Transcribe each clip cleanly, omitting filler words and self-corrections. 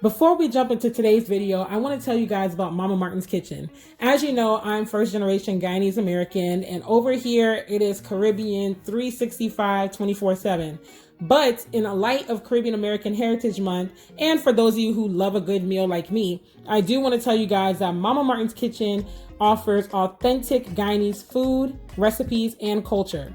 Before we jump into today's video, I want to tell you guys about Mama Martin's Kitchen. As you know, I'm first generation Guyanese American, and over here it is Caribbean 365 24/7. But in the light of Caribbean American Heritage Month, and for those of you who love a good meal like me, I do want to tell you guys that Mama Martin's Kitchen offers authentic Guyanese food, recipes, and culture.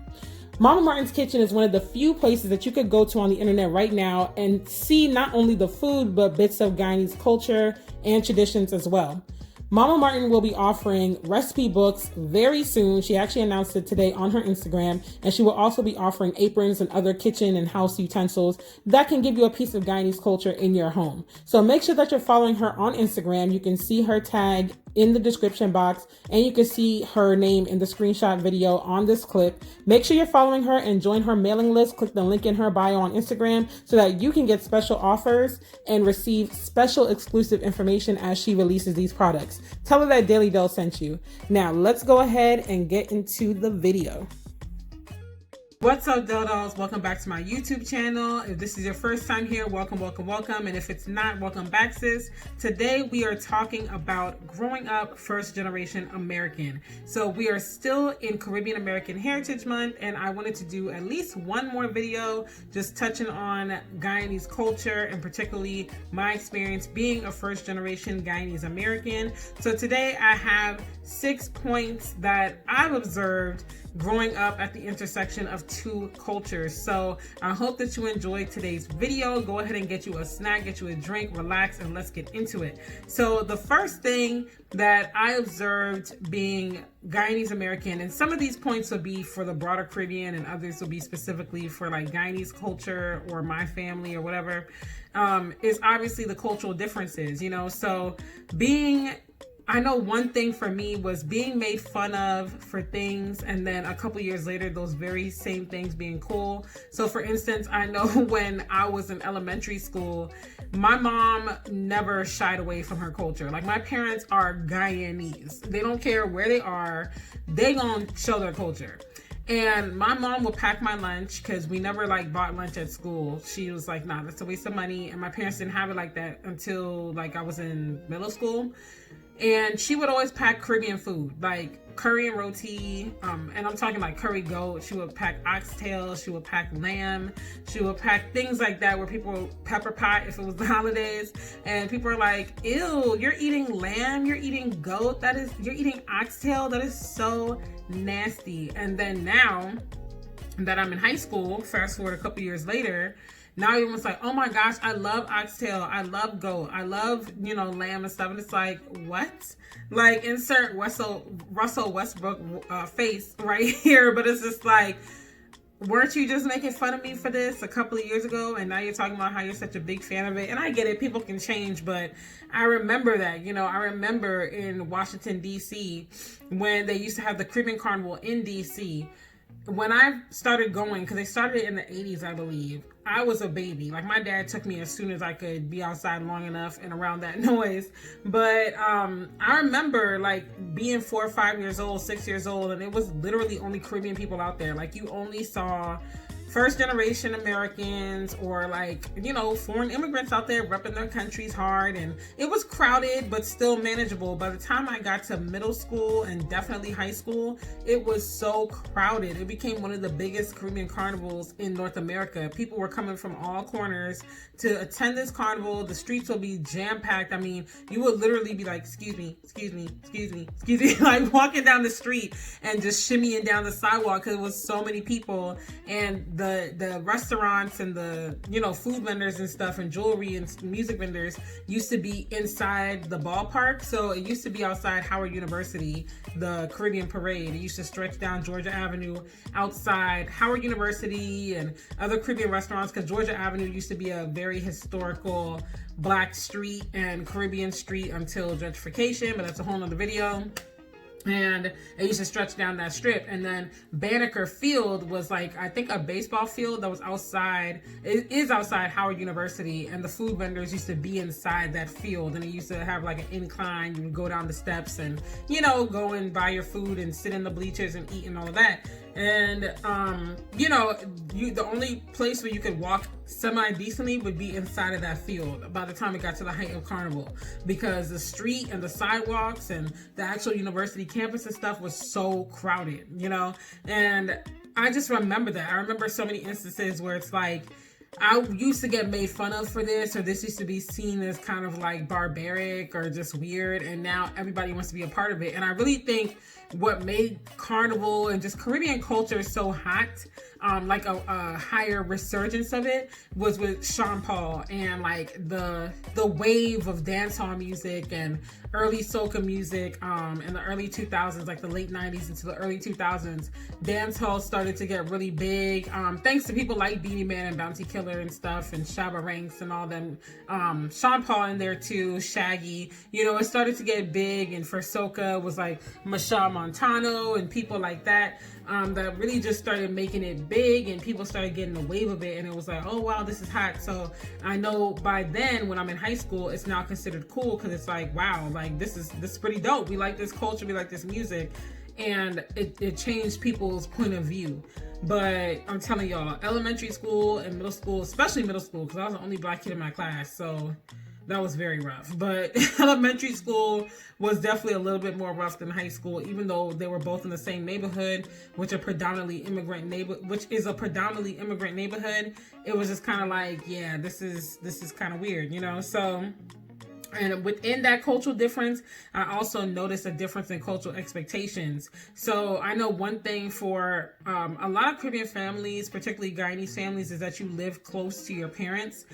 Mama Martin's Kitchen is one of the few places that you could go to on the internet right now and see not only the food, but bits of Guyanese culture and traditions as well. Mama Martin will be offering recipe books very soon. She actually announced it today on her Instagram, and she will also be offering aprons and other kitchen and house utensils that can give you a piece of Guyanese culture in your home. So make sure that you're following her on Instagram. You can see her tag in the description box, and you can see her name in the screenshot video on this clip. Make sure you're following her and join her mailing list. Click the link in her bio on Instagram so that you can get special offers and receive special exclusive information as she releases these products. Tell her that Delle Dolls sent you. Now let's go ahead and get into the video. What's up, Delle Dolls? Welcome back to my YouTube channel. If this is your first time here, welcome, welcome, welcome. And if it's not, welcome back, sis. Today we are talking about growing up first generation American. So we are still in Caribbean American Heritage Month, and I wanted to do at least one more video just touching on Guyanese culture and particularly my experience being a first generation Guyanese American. So today I have 6 points that I've observed growing up at the intersection of two cultures. So I hope that you enjoyed today's video. Go ahead and get you a snack, get you a drink, relax, and let's get into it. So the first thing that I observed being Guyanese American, and some of these points will be for the broader Caribbean and others will be specifically for like Guyanese culture or my family or whatever, is obviously the cultural differences, you know. So I know one thing for me was being made fun of for things, and then a couple years later, those very same things being cool. So for instance, I know when I was in elementary school, my mom never shied away from her culture. Like, my parents are Guyanese. They don't care where they are. They gonna show their culture. And my mom would pack my lunch because we never like bought lunch at school. She was like, nah, that's a waste of money. And my parents didn't have it like that until like I was in middle school. And she would always pack Caribbean food, like curry and roti, and I'm talking like curry goat. She would pack oxtail, she would pack lamb, she would pack things like that where people pepper pot if it was the holidays, and people are like, ew, you're eating lamb, you're eating goat, you're eating oxtail, that is so nasty. And then now that I'm in high school, fast forward a couple years later, now everyone's like, oh my gosh, I love oxtail, I love goat, I love, you know, lamb and stuff. And it's like, what? Like, insert Russell Westbrook face right here. But it's just like, weren't you just making fun of me for this a couple of years ago? And now you're talking about how you're such a big fan of it. And I get it, people can change, but I remember that, you know, I remember in Washington, D.C., when they used to have the Caribbean Carnival in D.C., when I started going, because they started in the 80s, I believe, I was a baby. Like, my dad took me as soon as I could be outside long enough and around that noise. But I remember like being 4 or 5 years old, 6 years old, and it was literally only Caribbean people out there. Like, you only saw first generation Americans or like, you know, foreign immigrants out there repping their countries hard, and it was crowded but still manageable. By the time I got to middle school and definitely high school, it was so crowded. It became one of the biggest Caribbean carnivals in North America. People were coming from all corners to attend this carnival. The streets will be jam-packed. I mean, you would literally be like, excuse me, like walking down the street and just shimmying down the sidewalk because it was so many people. And the restaurants and the, you know, food vendors and stuff and jewelry and music vendors used to be inside the ballpark. So it used to be outside Howard University, the Caribbean Parade. It used to stretch down Georgia Avenue outside Howard University and other Caribbean restaurants, because Georgia Avenue used to be a very historical Black street and Caribbean street until gentrification, but that's a whole nother video. And it used to stretch down that strip. And then Banneker Field was like, I think a baseball field that was outside. It is outside Howard University, and the food vendors used to be inside that field. And it used to have like an incline. You would go down the steps and, you know, go and buy your food and sit in the bleachers and eat and all of that. And you know, the only place where you could walk semi decently would be inside of that field by the time it got to the height of carnival, because the street and the sidewalks and the actual university campus and stuff was so crowded, you know. And I just remember that. I remember so many instances where it's like, I used to get made fun of for this, or this used to be seen as kind of like barbaric or just weird, and now everybody wants to be a part of it. And I really think what made carnival and just Caribbean culture so hot, like a higher resurgence of it, was with Sean Paul and like the wave of dancehall music and early soca music in the early 2000s, like the late 90s into the early 2000s. Dancehall started to get really big, thanks to people like Beanie Man and Bounty Killer and stuff, and Shabba Ranks and all them. Sean Paul in there too, Shaggy. You know, it started to get big, and for soca was like Machel Montano and people like that, that really just started making it big, and people started getting a wave of it, and it was like, oh wow, this is hot. So I know by then, when I'm in high school, it's now considered cool, because it's like, wow, like this is pretty dope. We like this culture, we like this music, and it changed people's point of view. But I'm telling y'all, elementary school and middle school, especially middle school, because I was the only black kid in my class, so that was very rough. But elementary school was definitely a little bit more rough than high school, even though they were both in the same neighborhood, which is a predominantly immigrant neighborhood. It was just kind of like, yeah, this is kind of weird, you know. So, and within that cultural difference, I also noticed a difference in cultural expectations. So I know one thing for a lot of Caribbean families, particularly Guyanese families, is that you live close to your parents.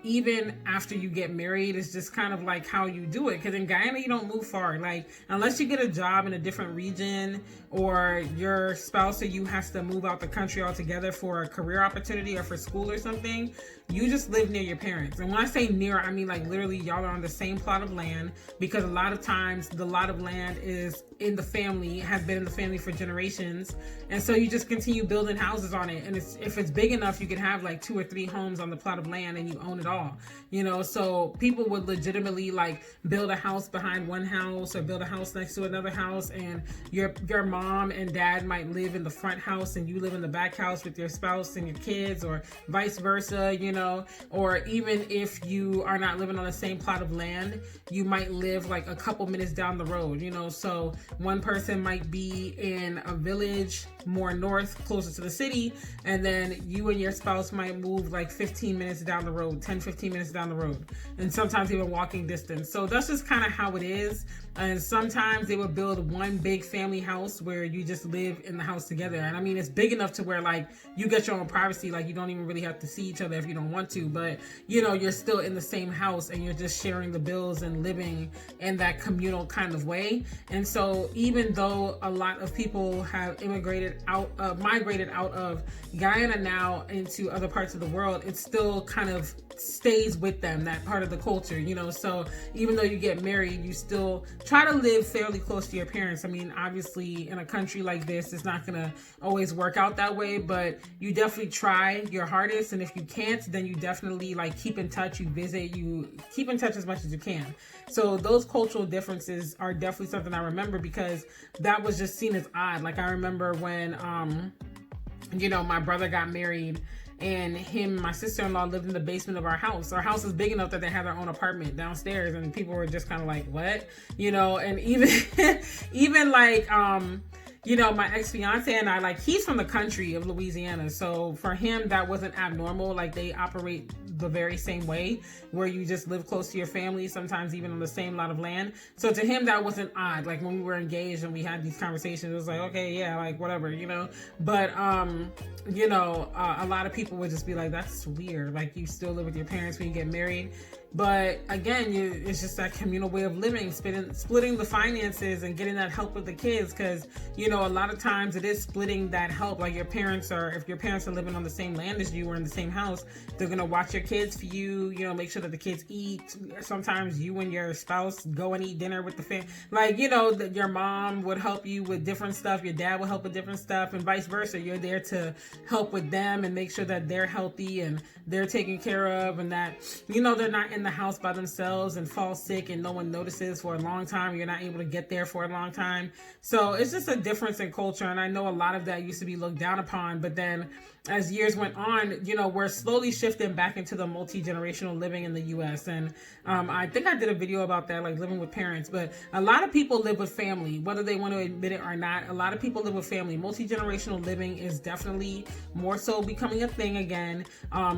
Even after you get married, it's just kind of like how you do it. Because in Guyana, you don't move far. Like, unless you get a job in a different region, or your spouse or you has to move out the country altogether for a career opportunity or for school or something, you just live near your parents. And when I say near, I mean like literally y'all are on the same plot of land, because a lot of times the lot of land is in the family, has been in the family for generations. And so you just continue building houses on it. And if it's big enough, you could have like 2 or 3 homes on the plot of land, and you own it all, you know. So people would legitimately like build a house behind one house, or build a house next to another house, and your mom and dad might live in the front house and you live in the back house with your spouse and your kids, or vice versa, you know. Or even if you are not living on the same plot of land, you might live like a couple minutes down the road, you know. So one person might be in a village more north, closer to the city, and then you and your spouse might move like 15 minutes down the road, 10-15 minutes down the road, and sometimes even walking distance. So that's just kind of how it is. And sometimes they would build one big family house where you just live in the house together. And I mean, it's big enough to where like you get your own privacy, like you don't even really have to see each other if you don't want to, but you know, you're still in the same house and you're just sharing the bills and living in that communal kind of way. And so even though a lot of people have migrated out of Guyana now into other parts of the world, it still kind of stays with them, that part of the culture, you know. So even though you get married, you still try to live fairly close to your parents. I mean, obviously in a country like this, it's not gonna always work out that way, but you definitely try your hardest. And if you can't, then you definitely like keep in touch, you visit, you keep in touch as much as you can. So those cultural differences are definitely something I remember, because that was just seen as odd. Like I remember when you know, my brother got married, and him and my sister-in-law lived in the basement of our house. Our house is big enough that they had their own apartment downstairs, and people were just kind of like, what? You know. And even like you know, my ex-fiance and I, like, he's from the country of Louisiana, so for him that wasn't abnormal. Like, they operate the very same way, where you just live close to your family, sometimes even on the same lot of land. So to him that wasn't odd. Like when we were engaged and we had these conversations, it was like, okay, yeah, like whatever, you know. But you know, a lot of people would just be like, that's weird, like you still live with your parents when you get married. But again, it's just that communal way of living, splitting the finances and getting that help with the kids. Because, you know, a lot of times it is splitting that help. Like if your parents are living on the same land as you or in the same house, they're going to watch your kids for you, you know, make sure that the kids eat. Sometimes you and your spouse go and eat dinner with the family. Like, you know, your mom would help you with different stuff. Your dad would help with different stuff, and vice versa. You're there to help with them and make sure that they're healthy and they're taken care of, and that, you know, they're not in in the house by themselves and fall sick and no one notices for a long time. You're not able to get there for a long time. So it's just a difference in culture. And I know a lot of that used to be looked down upon, but then as years went on, you know, we're slowly shifting back into the multi-generational living in the US. And I think I did a video about that, like living with parents, but a lot of people live with family, whether they want to admit it or not. A lot of people live with family. Multi-generational living is definitely more so becoming a thing again.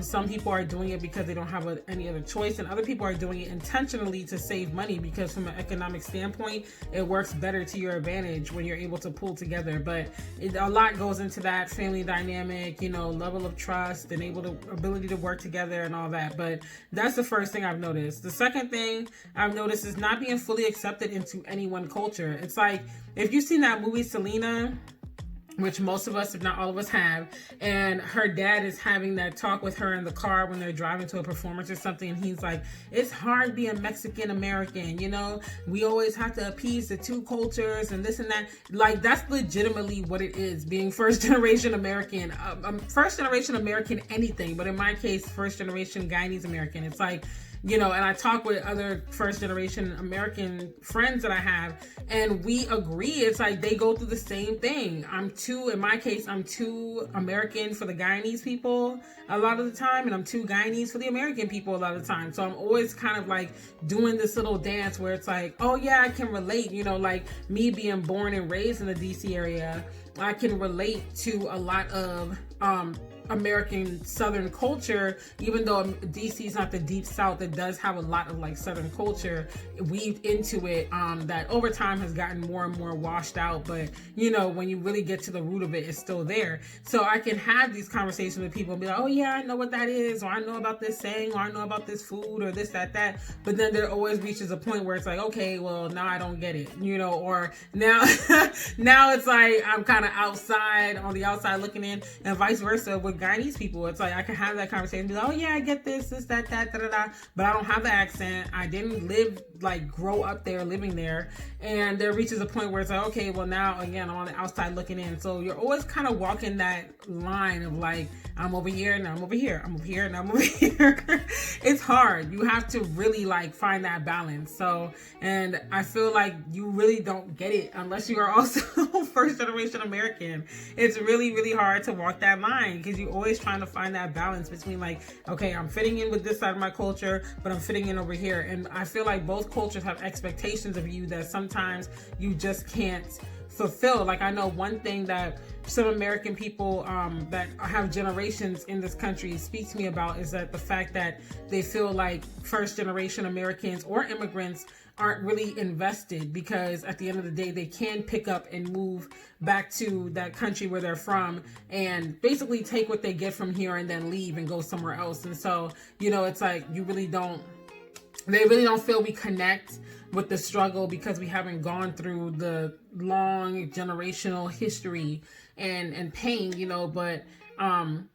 Some people are doing it because they don't have any other choice, and other people are doing it intentionally to save money, because from an economic standpoint, it works better to your advantage when you're able to pull together. But a lot goes into that family dynamic, you know, level of trust and ability to work together and all that. But that's the first thing I've noticed. The second thing I've noticed is not being fully accepted into any one culture. It's like, if you've seen that movie Selena, which most of us, if not all of us, have, and her dad is having that talk with her in the car when they're driving to a performance or something, and he's like, it's hard being Mexican American, you know, we always have to appease the two cultures and this and that. Like, that's legitimately what it is, being first generation American. First generation American anything, but in my case, first generation Guyanese American. It's like, you know, and I talk with other first generation American friends that I have, and we agree. It's like they go through the same thing. In my case, I'm too American for the Guyanese people a lot of the time, and I'm too Guyanese for the American people a lot of the time. So I'm always kind of like doing this little dance where it's like, oh yeah, I can relate, you know, like me being born and raised in the DC area, I can relate to a lot of American Southern culture, even though DC is not the deep South. It does have a lot of like Southern culture weaved into it, that over time has gotten more and more washed out. But you know, when you really get to the root of it, it's still there. So I can have these conversations with people and be like, oh yeah, I know what that is, or I know about this saying, or I know about this food, or this, that. But then there always reaches a point where it's like, okay, well now I don't get it, you know, or now now it's like I'm kind of on the outside looking in, and vice versa with Guyanese people. It's like I can have that conversation, be like, oh yeah, I get this, that, but I don't have the accent. I didn't grow up there, living there. And there reaches a point where it's like, okay, well now again, I'm on the outside looking in. So you're always kind of walking that line of like, I'm over here, now I'm over here, I'm over here, now I'm over here. It's hard. You have to really like find that balance. So, and I feel like you really don't get it unless you are also first generation American. It's really, really hard to walk that line, because you're always trying to find that balance between like, okay, I'm fitting in with this side of my culture, but I'm fitting in over here. And I feel like both cultures have expectations of you that sometimes you just can't fulfill. Like, I know one thing that some American people that have generations in this country speak to me about is that the fact that they feel like first generation Americans or immigrants aren't really invested, because at the end of the day, they can pick up and move back to that country where they're from and basically take what they get from here and then leave and go somewhere else. And so, you know, it's like they really don't feel we connect with the struggle, because we haven't gone through the long generational history and pain, you know. But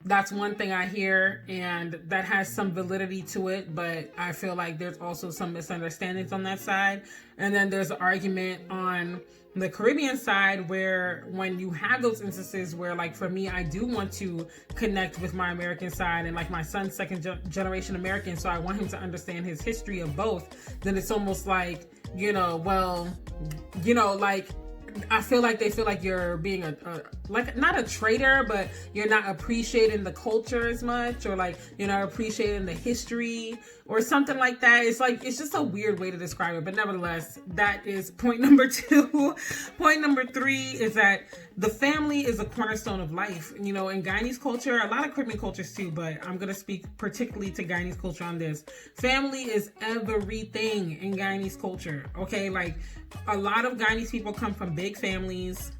that's one thing I hear, and that has some validity to it, but I feel like there's also some misunderstandings on that side. And then there's an argument on the Caribbean side where when you have those instances where, like, for me, I do want to connect with my American side, and like my son's second generation American, so I want him to understand his history of both, then it's almost like, you know, well, you know, like, I feel like they feel like you're being like not a traitor, but you're not appreciating the culture as much, or like you're not appreciating the history or something like that. It's like, it's just a weird way to describe it. But nevertheless, that is point number 2. Point number 3 is that the family is a cornerstone of life. You know, in Guyanese culture, a lot of Caribbean cultures too, but I'm going to speak particularly to Guyanese culture on this. Family is everything in Guyanese culture. Okay, like a lot of Guyanese people come from big families.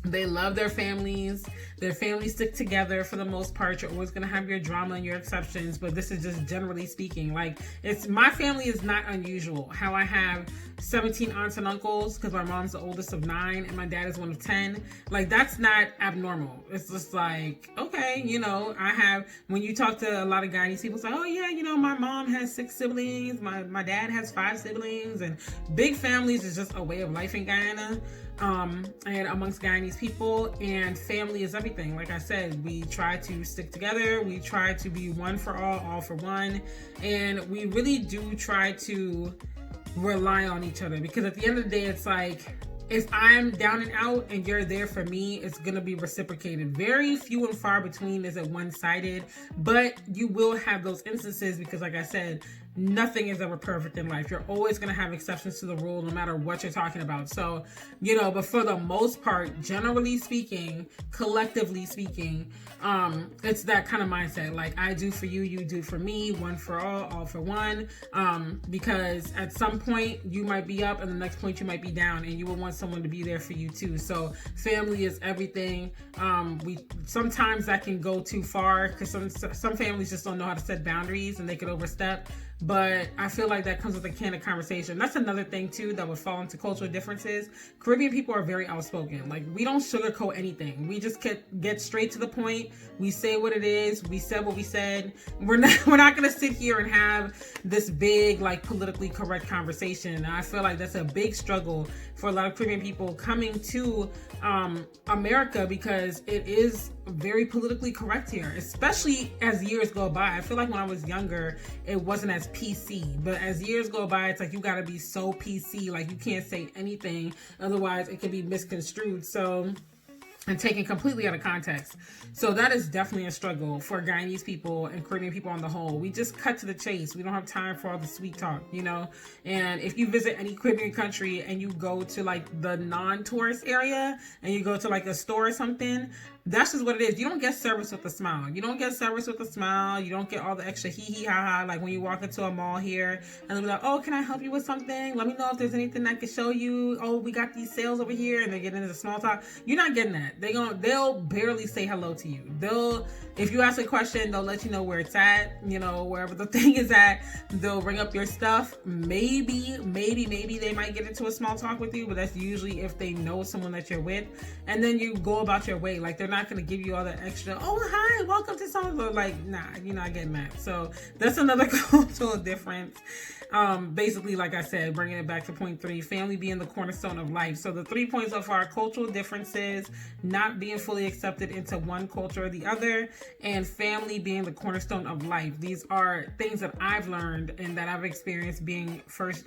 They love their families. Their families stick together for the most part. You're always going to have your drama and your exceptions, but this is just generally speaking. Like, my family is not unusual. How I have 17 aunts and uncles, because my mom's the oldest of 9 and my dad is one of 10. Like, that's not abnormal. It's just like, okay, you know, when you talk to a lot of Guyanese people, say, oh yeah, you know, my mom has 6 siblings. My dad has 5 siblings, and big families is just a way of life in Guyana. And amongst Guyanese people, and family is everything. everything. Like I said, we try to stick together. We try to be one for all for one. And we really do try to rely on each other, because at the end of the day, it's like, if I'm down and out and you're there for me, it's going to be reciprocated. Very few and far between is it one-sided, but you will have those instances, because like I said, nothing is ever perfect in life. You're always going to have exceptions to the rule, no matter what you're talking about. So, but for the most part, generally speaking, collectively speaking, it's that kind of mindset. Like, I do for you, you do for me, one for all for one. Because at some point you might be up and the next point you might be down, and you will want someone to be there for you too. So family is everything. We sometimes that can go too far, because some families just don't know how to set boundaries and they could overstep. But I feel like that comes with a candid conversation. That's another thing too that would fall into cultural differences. Caribbean people are very outspoken. Like, we don't sugarcoat anything. We just get straight to the point. We say what it is. We said what we said. We're not gonna sit here and have this big, like, politically correct conversation. And I feel like that's a big struggle for a lot of Caribbean people coming to America, because it is very politically correct here, especially as years go by. I feel like when I was younger, it wasn't as PC, but as years go by, it's like you gotta be so PC, like you can't say anything, otherwise it can be misconstrued. So, and taken completely out of context. So that is definitely a struggle for Guyanese people and Caribbean people on the whole. We just cut to the chase. We don't have time for all the sweet talk, And if you visit any Caribbean country and you go to like the non-tourist area and you go to like a store or something, that's just what it is. You don't get service with a smile. You don't get service with a smile. You don't get all the extra hee ha ha, like when you walk into a mall here and they'll be like, oh, can I help you with something? Let me know if there's anything I can show you. Oh, we got these sales over here, and they get into the small talk. You're not getting that. They'll barely say hello to you. If you ask a question, they'll let you know where it's at, wherever the thing is at. They'll ring up your stuff. Maybe they might get into a small talk with you, but that's usually if they know someone that you're with. And then you go about your way. Like, they're not going to give you all the extra, oh, hi, welcome to something. Like, nah, you're not getting that. So that's another cultural difference. Basically, like I said, bringing it back to point 3, family being the cornerstone of life. So the 3 points of our cultural differences, not being fully accepted into one culture or the other, and family being the cornerstone of life. These are things that I've learned and that I've experienced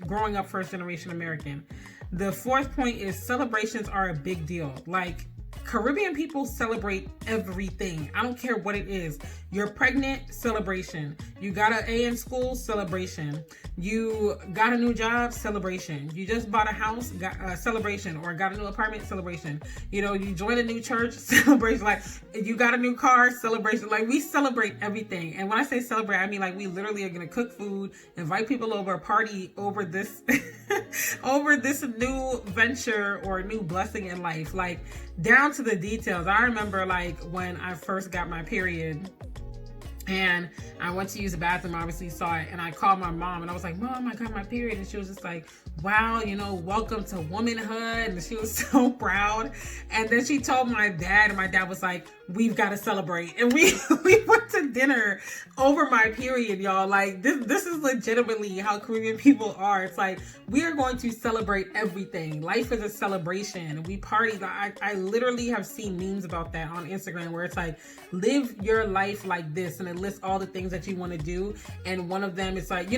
growing up first generation American. The 4th point is celebrations are a big deal. Like, Caribbean people celebrate everything. I don't care what it is. You're pregnant, celebration. You got an A in school, celebration. You got a new job, celebration. You just bought a house, got a celebration, or got a new apartment, celebration. You joined a new church, celebration. Like, you got a new car, celebration. Like, we celebrate everything. And when I say celebrate, I mean, like, we literally are going to cook food, invite people over, party over this over this new venture or new blessing in life. Like, down to the details. I remember, like, when I first got my period and I went to use the bathroom, obviously saw it, and I called my mom and I was like, Mom, I got my period. And she was just like, wow, welcome to womanhood. And she was so proud. And then she told my dad, and my dad was like, we've got to celebrate. And we went to dinner over my period, y'all. Like, this is legitimately how Caribbean people are. It's like, we are going to celebrate everything. Life is a celebration. We party. I literally have seen memes about that on Instagram where it's like, live your life like this, and it lists all the things that you want to do. And one of them is like,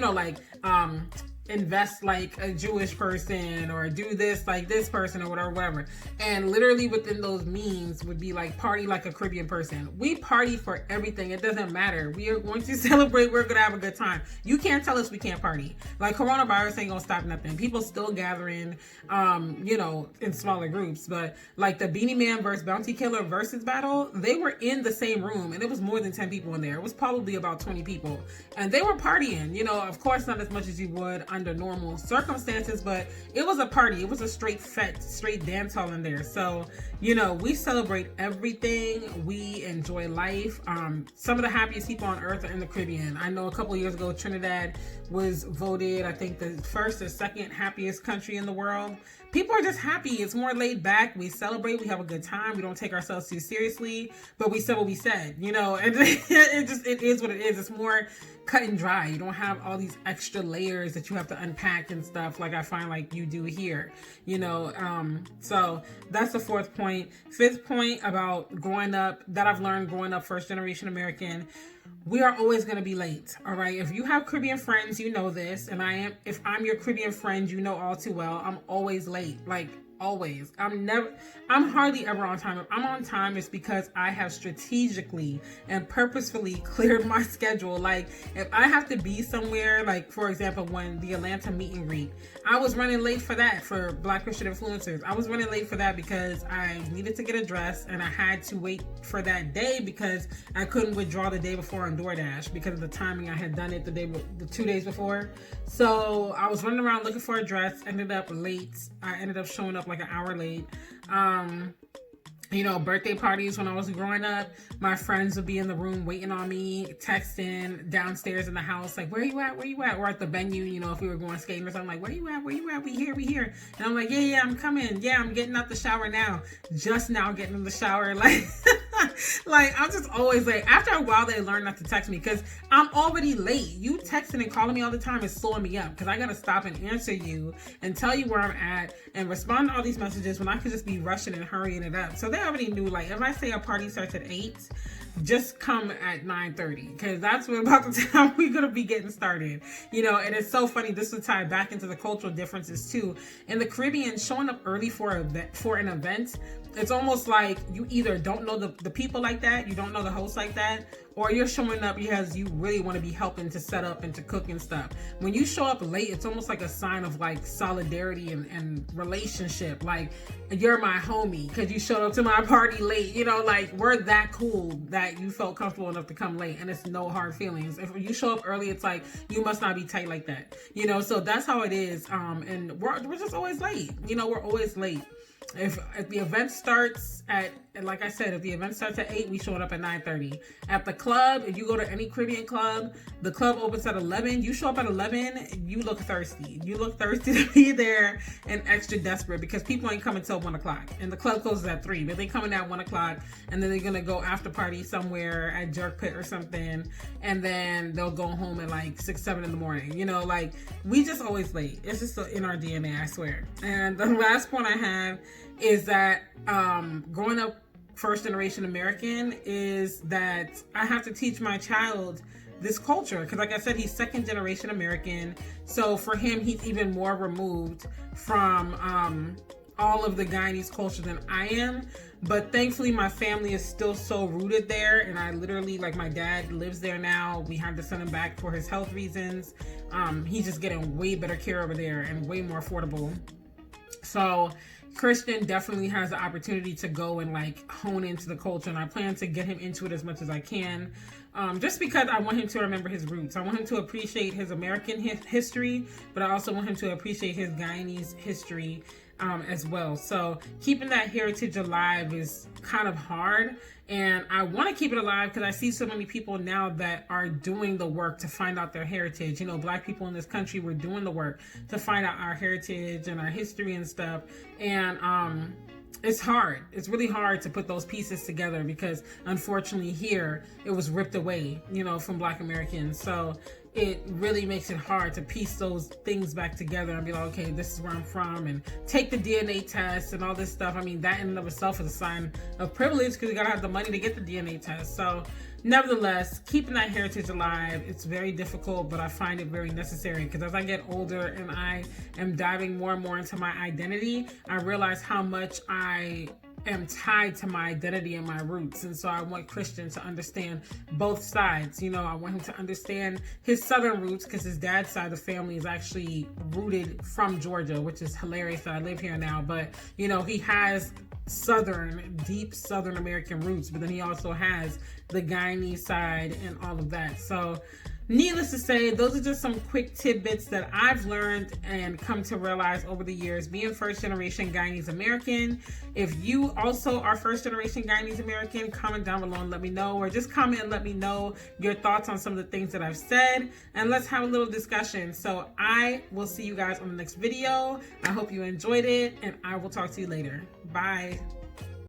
invest like a Jewish person, or do this like this person, or whatever. And literally within those memes would be like, party like a Caribbean person. We party for everything. It doesn't matter. We are going to celebrate. We're going to have a good time. You can't tell us we can't party. Like, coronavirus ain't gonna stop nothing. People still gathering, in smaller groups. But like the Beanie Man versus Bounty Killer versus battle, they were in the same room, and it was more than 10 people in there. It was probably about 20 people, and they were partying. Of course, not as much as you would under normal circumstances, but it was a party. It was a straight dance hall in there. So, we celebrate everything. We enjoy life. Some of the happiest people on earth are in the Caribbean. I know a couple of years ago, Trinidad was voted, I think, the first or second happiest country in the world. People are just happy. It's more laid back. We celebrate. We have a good time. We don't take ourselves too seriously, but we said what we said, and it is what it is. It's more cut and dry. You don't have all these extra layers that you have to unpack and stuff like I find like you do here, you know. So that's the fourth point. Fifth point about growing up, that I've learned growing up first generation American, we are always going to be late. All right. If you have Caribbean friends, you know this. And if I'm your Caribbean friend, you know all too well, I'm always late. Like, always. I'm hardly ever on time. If I'm on time, it's because I have strategically and purposefully cleared my schedule. Like, if I have to be somewhere, like for example, when the Atlanta meet and greet, I was running late for that, for Black Christian influencers. I was running late for that because I needed to get a dress and I had to wait for that day because I couldn't withdraw the day before on DoorDash because of the timing. I had done it the 2 days before. So I was running around looking for a dress, ended up late. I ended up showing up like an hour late. You know, birthday parties when I was growing up, my friends would be in the room waiting on me, texting downstairs in the house, like, where you at? Where you at? Or at the venue, you know, if we were going skating or something, like, where you at? Where you at? We here. And I'm like, yeah, I'm coming. Yeah, I'm getting out the shower now. Just now getting in the shower. Like, like, I'm just always late. After a while, they learn not to text me because I'm already late. You texting and calling me all the time is slowing me up because I got to stop and answer you and tell you where I'm at and respond to all these messages when I could just be rushing and hurrying it up. So they already knew, like, if I say a party starts at 8, just come at 9:30 because that's about the time we're going to be getting started, you know. And it's so funny, this would tie back into the cultural differences too. In the Caribbean, showing up early for an event, it's almost like you either don't know the people like that, you don't know the host like that, or you're showing up because you really want to be helping to set up and to cook and stuff. When you show up late, it's almost like a sign of like solidarity and relationship. Like, you're my homie because you showed up to my party late, you know, like we're that cool that you felt comfortable enough to come late, and it's no hard feelings. If you show up early, it's like you must not be tight like that, you know. So that's how it is. And we're just always late, you know. We're always late. If the event starts at, like I said, if the event starts at 8, we showing up at 9:30. At the club, if you go to any Caribbean club, the club opens at 11. You show up at 11, you look thirsty. You look thirsty to be there and extra desperate because people ain't coming till 1 o'clock. And the club closes at 3, but they coming at 1 o'clock and then they're going to go after party somewhere at Jerk Pit or something. And then they'll go home at like 6, 7 in the morning. You know, like, we just always late. It's just in our DNA, I swear. And the last point I have is that growing up first generation American is that I have to teach my child this culture because, like I said, he's second generation American, so for him he's even more removed from all of the Guyanese culture than I am. But thankfully my family is still so rooted there, and I literally, like, my dad lives there now. We had to send him back for his health reasons. He's just getting way better care over there and way more affordable. So Christian definitely has the opportunity to go and like hone into the culture, and I plan to get him into it as much as I can, just because I want him to remember his roots. I want him to appreciate his American history, but I also want him to appreciate his Guyanese history as well. So keeping that heritage alive is kind of hard, and I want to keep it alive because I see so many people now that are doing the work to find out their heritage. You know, Black people in this country, we're doing the work to find out our heritage and our history and stuff. And it's hard. It's really hard to put those pieces together because unfortunately here it was ripped away, you know, from Black Americans. So it really makes it hard to piece those things back together and be like, okay, this is where I'm from, and take the DNA test and all this stuff. I mean, that in and of itself is a sign of privilege because you gotta have the money to get the DNA test. So nevertheless, keeping that heritage alive, it's very difficult, but I find it very necessary because as I get older and I am diving more and more into my identity, I realize how much I am tied to my identity and my roots. And so I want Christian to understand both sides. You know, I want him to understand his Southern roots because his dad's side of the family is actually rooted from Georgia, which is hilarious that I live here now. But, you know, he has deep Southern American roots, but then he also has the Guyanese side and all of that. So needless to say, those are just some quick tidbits that I've learned and come to realize over the years being first generation Guyanese American. If you also are first generation Guyanese American, comment down below and let me know, or just comment and let me know your thoughts on some of the things that I've said, and let's have a little discussion. So I will see you guys on the next video. I hope you enjoyed it, and I will talk to you later. Bye.